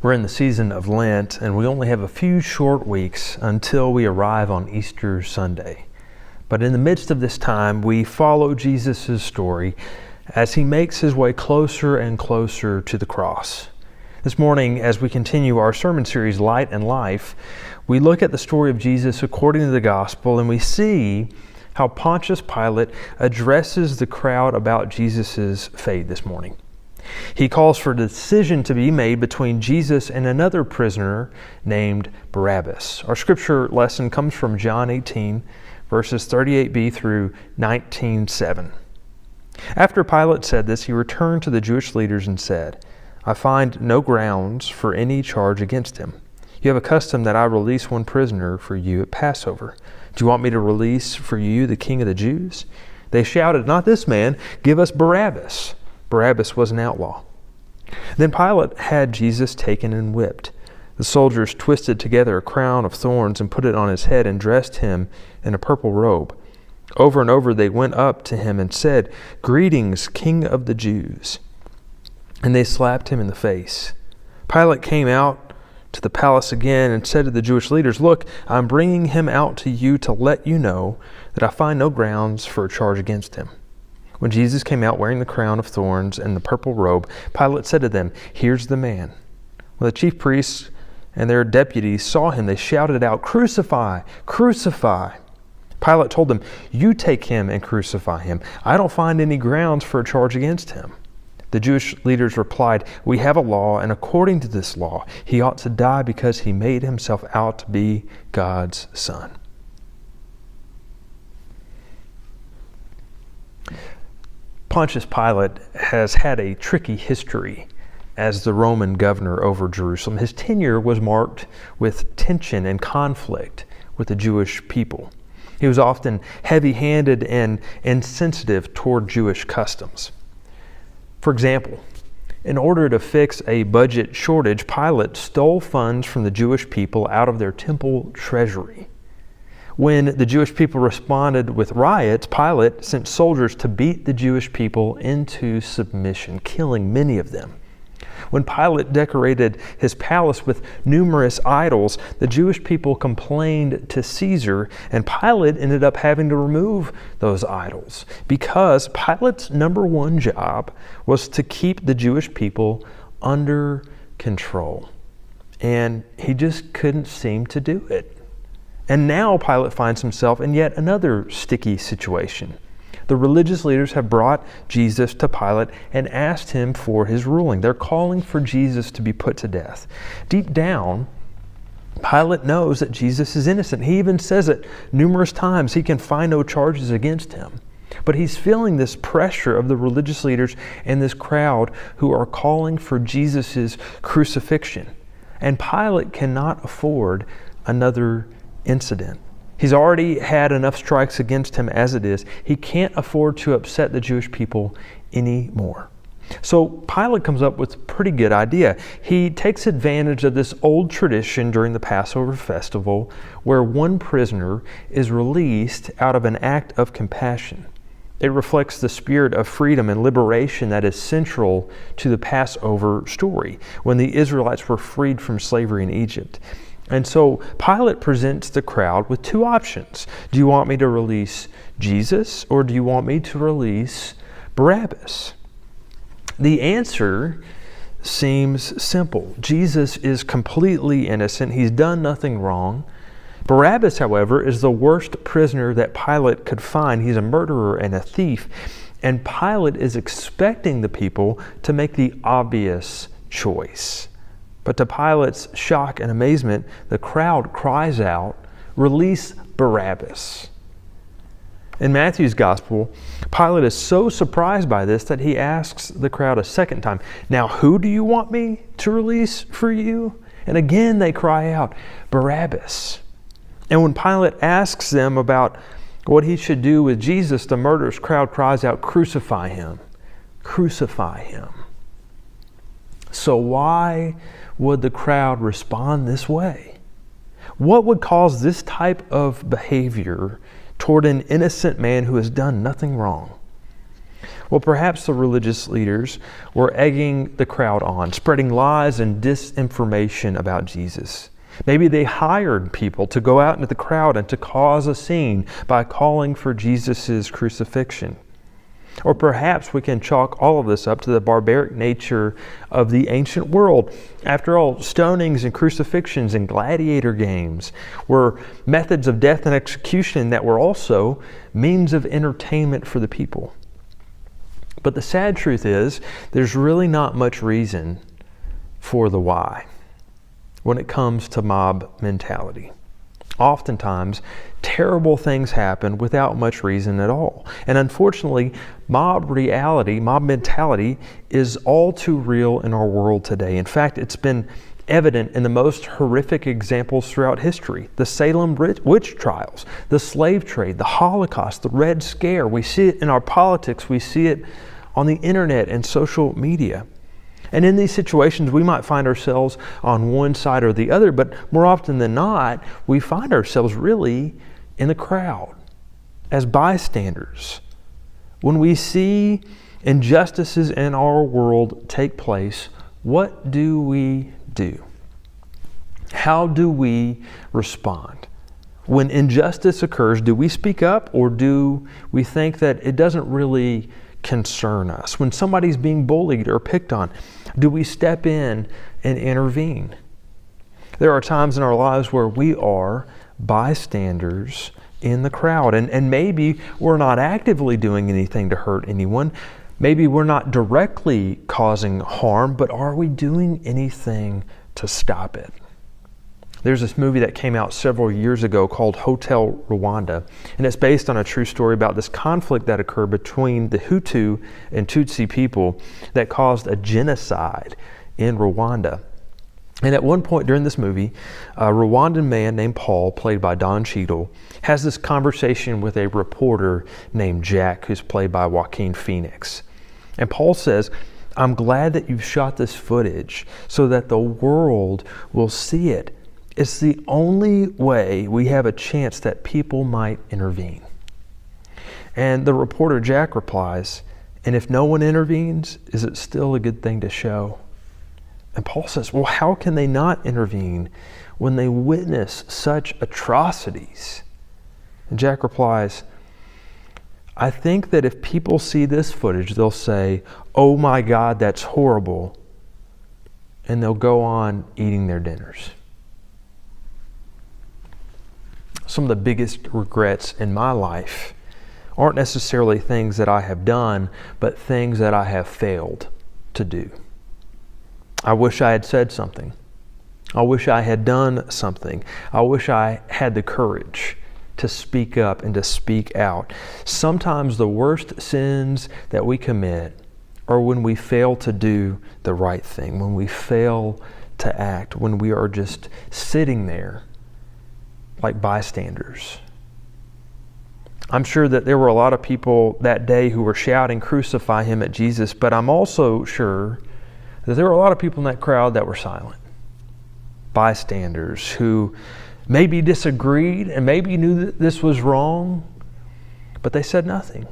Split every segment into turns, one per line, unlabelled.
We're in the season of Lent, and we only have a few short weeks until we arrive on Easter Sunday. But in the midst of this time, we follow Jesus' story as he makes his way closer and closer to the cross. This morning, as we continue our sermon series, Light and Life, we look at the story of Jesus according to the gospel, and we see how Pontius Pilate addresses the crowd about Jesus' fate this morning. He calls for a decision to be made between Jesus and another prisoner named Barabbas. Our scripture lesson comes from John 18, verses 38b through 19:7. After Pilate said this, he returned to the Jewish leaders and said, "I find no grounds for any charge against him. You have a custom that I release one prisoner for you at Passover. Do you want me to release for you the king of the Jews?" They shouted, "Not this man, give us Barabbas." Barabbas was an outlaw. Then Pilate had Jesus taken and whipped. The soldiers twisted together a crown of thorns and put it on his head and dressed him in a purple robe. Over and over they went up to him and said, "Greetings, King of the Jews." And they slapped him in the face. Pilate came out to the palace again and said to the Jewish leaders, "Look, I'm bringing him out to you to let you know that I find no grounds for a charge against him." When Jesus came out wearing the crown of thorns and the purple robe, Pilate said to them, "Here's the man." When the chief priests and their deputies saw him, they shouted out, "Crucify! Crucify!" Pilate told them, "You take him and crucify him. I don't find any grounds for a charge against him." The Jewish leaders replied, "We have a law, and according to this law, he ought to die because he made himself out to be God's son." Pontius Pilate has had a tricky history as the Roman governor over Jerusalem. His tenure was marked with tension and conflict with the Jewish people. He was often heavy-handed and insensitive toward Jewish customs. For example, in order to fix a budget shortage, Pilate stole funds from the Jewish people out of their temple treasury. When the Jewish people responded with riots, Pilate sent soldiers to beat the Jewish people into submission, killing many of them. When Pilate decorated his palace with numerous idols, the Jewish people complained to Caesar, and Pilate ended up having to remove those idols because Pilate's number one job was to keep the Jewish people under control. And he just couldn't seem to do it. And now Pilate finds himself in yet another sticky situation. The religious leaders have brought Jesus to Pilate and asked him for his ruling. They're calling for Jesus to be put to death. Deep down, Pilate knows that Jesus is innocent. He even says it numerous times. He can find no charges against him. But he's feeling this pressure of the religious leaders and this crowd who are calling for Jesus' crucifixion. And Pilate cannot afford another incident. He's already had enough strikes against him as it is. He can't afford to upset the Jewish people anymore. So Pilate comes up with a pretty good idea. He takes advantage of this old tradition during the Passover festival where one prisoner is released out of an act of compassion. It reflects the spirit of freedom and liberation that is central to the Passover story when the Israelites were freed from slavery in Egypt. And so Pilate presents the crowd with two options. Do you want me to release Jesus, or do you want me to release Barabbas? The answer seems simple. Jesus is completely innocent. He's done nothing wrong. Barabbas, however, is the worst prisoner that Pilate could find. He's a murderer and a thief. And Pilate is expecting the people to make the obvious choice. But to Pilate's shock and amazement, the crowd cries out, "Release Barabbas." In Matthew's gospel, Pilate is so surprised by this that he asks the crowd a second time, "Now who do you want me to release for you?" And again they cry out, "Barabbas." And when Pilate asks them about what he should do with Jesus, the murderous crowd cries out, "Crucify him! Crucify him!" So why would the crowd respond this way? What would cause this type of behavior toward an innocent man who has done nothing wrong? Well, perhaps the religious leaders were egging the crowd on, spreading lies and disinformation about Jesus. Maybe they hired people to go out into the crowd and to cause a scene by calling for Jesus' crucifixion. Or perhaps we can chalk all of this up to the barbaric nature of the ancient world. After all, stonings and crucifixions and gladiator games were methods of death and execution that were also means of entertainment for the people. But the sad truth is, there's really not much reason for the why when it comes to mob mentality. Oftentimes, terrible things happen without much reason at all. And unfortunately, mob mentality is all too real in our world today. In fact, it's been evident in the most horrific examples throughout history. The Salem witch trials, the slave trade, the Holocaust, the Red Scare. We see it in our politics. We see it on the internet and social media. And in these situations, we might find ourselves on one side or the other, but more often than not, we find ourselves really in the crowd as bystanders. When we see injustices in our world take place, what do we do? How do we respond? When injustice occurs, do we speak up, or do we think that it doesn't really concern us? When somebody's being bullied or picked on, do we step in and intervene? There are times in our lives where we are bystanders in the crowd, and maybe we're not actively doing anything to hurt anyone. Maybe we're not directly causing harm, but are we doing anything to stop it? There's this movie that came out several years ago called Hotel Rwanda, and it's based on a true story about this conflict that occurred between the Hutu and Tutsi people that caused a genocide in Rwanda. And at one point during this movie, a Rwandan man named Paul, played by Don Cheadle, has this conversation with a reporter named Jack, who's played by Joaquin Phoenix. And Paul says, "I'm glad that you've shot this footage so that the world will see it. It's the only way we have a chance that people might intervene." And the reporter Jack replies, "And if no one intervenes, is it still a good thing to show?" And Paul says, "Well, how can they not intervene when they witness such atrocities?" And Jack replies, "I think that if people see this footage, they'll say, 'Oh my God, that's horrible,' and they'll go on eating their dinners." Some of the biggest regrets in my life aren't necessarily things that I have done, but things that I have failed to do. I wish I had said something. I wish I had done something. I wish I had the courage to speak up and to speak out. Sometimes the worst sins that we commit are when we fail to do the right thing, when we fail to act, when we are just sitting there like bystanders. I'm sure that there were a lot of people that day who were shouting, "Crucify him," at Jesus, but I'm also sure that there were a lot of people in that crowd that were silent. Bystanders who maybe disagreed and maybe knew that this was wrong, but they said nothing.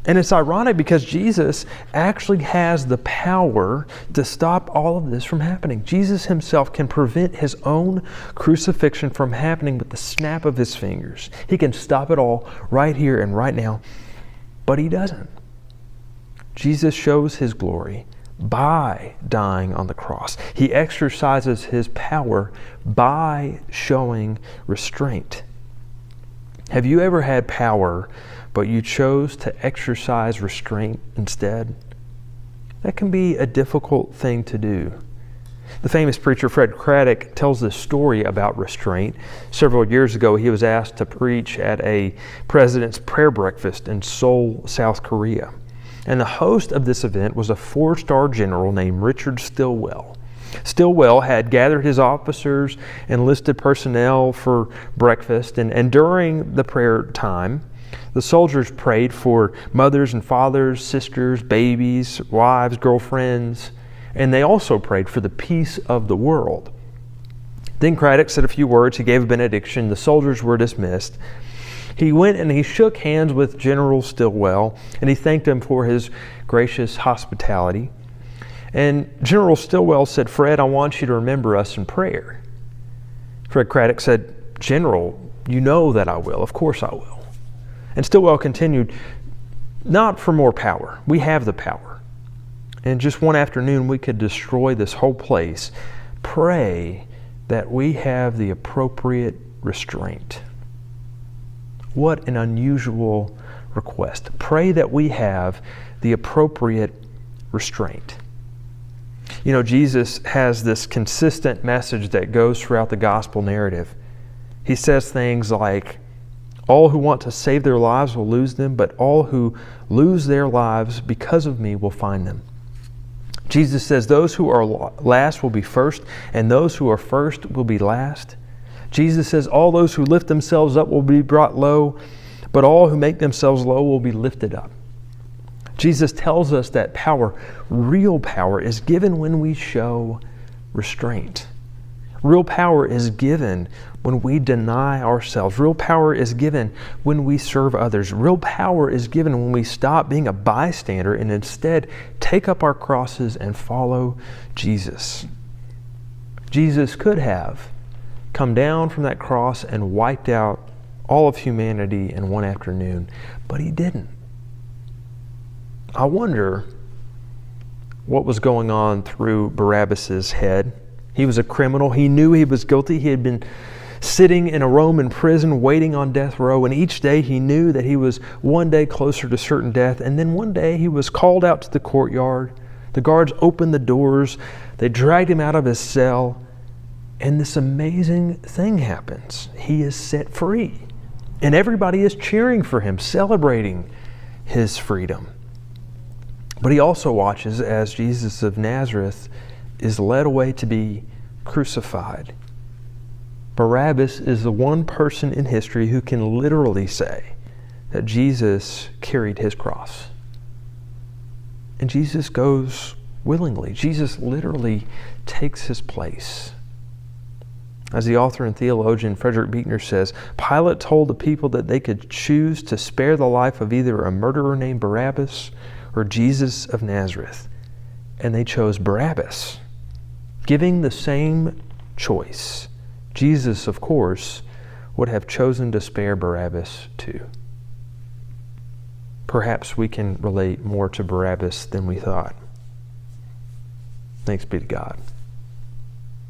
And it's ironic because Jesus actually has the power to stop all of this from happening. Jesus himself can prevent his own crucifixion from happening with the snap of his fingers. He can stop it all right here and right now, but he doesn't. Jesus shows his glory by dying on the cross. He exercises his power by showing restraint. Have you ever had power, but you chose to exercise restraint instead? That can be a difficult thing to do. The famous preacher Fred Craddock tells this story about restraint. Several years ago, he was asked to preach at a president's prayer breakfast in Seoul, South Korea. And the host of this event was a 4-star general named Richard Stilwell. Stilwell had gathered his officers and enlisted personnel for breakfast, and during the prayer time, the soldiers prayed for mothers and fathers, sisters, babies, wives, girlfriends, and they also prayed for the peace of the world. Then Craddock said a few words, he gave a benediction, the soldiers were dismissed. He went and he shook hands with General Stilwell, and he thanked him for his gracious hospitality. And General Stilwell said, "Fred, I want you to remember us in prayer." Fred Craddock said, "General, you know that I will. Of course I will." And Stilwell continued, "Not for more power. We have the power. And just one afternoon we could destroy this whole place. Pray that we have the appropriate restraint." What an unusual request. Pray that we have the appropriate restraint. You know, Jesus has this consistent message that goes throughout the gospel narrative. He says things like, "All who want to save their lives will lose them, but all who lose their lives because of me will find them." Jesus says, "Those who are last will be first, and those who are first will be last." Jesus says, "All those who lift themselves up will be brought low, but all who make themselves low will be lifted up." Jesus tells us that power, real power, is given when we show restraint. Real power is given when we deny ourselves. Real power is given when we serve others. Real power is given when we stop being a bystander and instead take up our crosses and follow Jesus. Jesus could have come down from that cross and wiped out all of humanity in one afternoon, but he didn't. I wonder what was going on through Barabbas' head. He was a criminal. He knew he was guilty. He had been sitting in a Roman prison waiting on death row, and each day he knew that he was one day closer to certain death. And then one day he was called out to the courtyard. The guards opened the doors. They dragged him out of his cell, and this amazing thing happens. He is set free, and everybody is cheering for him, celebrating his freedom. But he also watches as Jesus of Nazareth is led away to be crucified. Barabbas is the one person in history who can literally say that Jesus carried his cross. And Jesus goes willingly. Jesus literally takes his place. As the author and theologian Frederick Buechner says, Pilate told the people that they could choose to spare the life of either a murderer named Barabbas or Jesus of Nazareth. And they chose Barabbas, giving the same choice. Jesus, of course, would have chosen to spare Barabbas too. Perhaps we can relate more to Barabbas than we thought. Thanks be to God.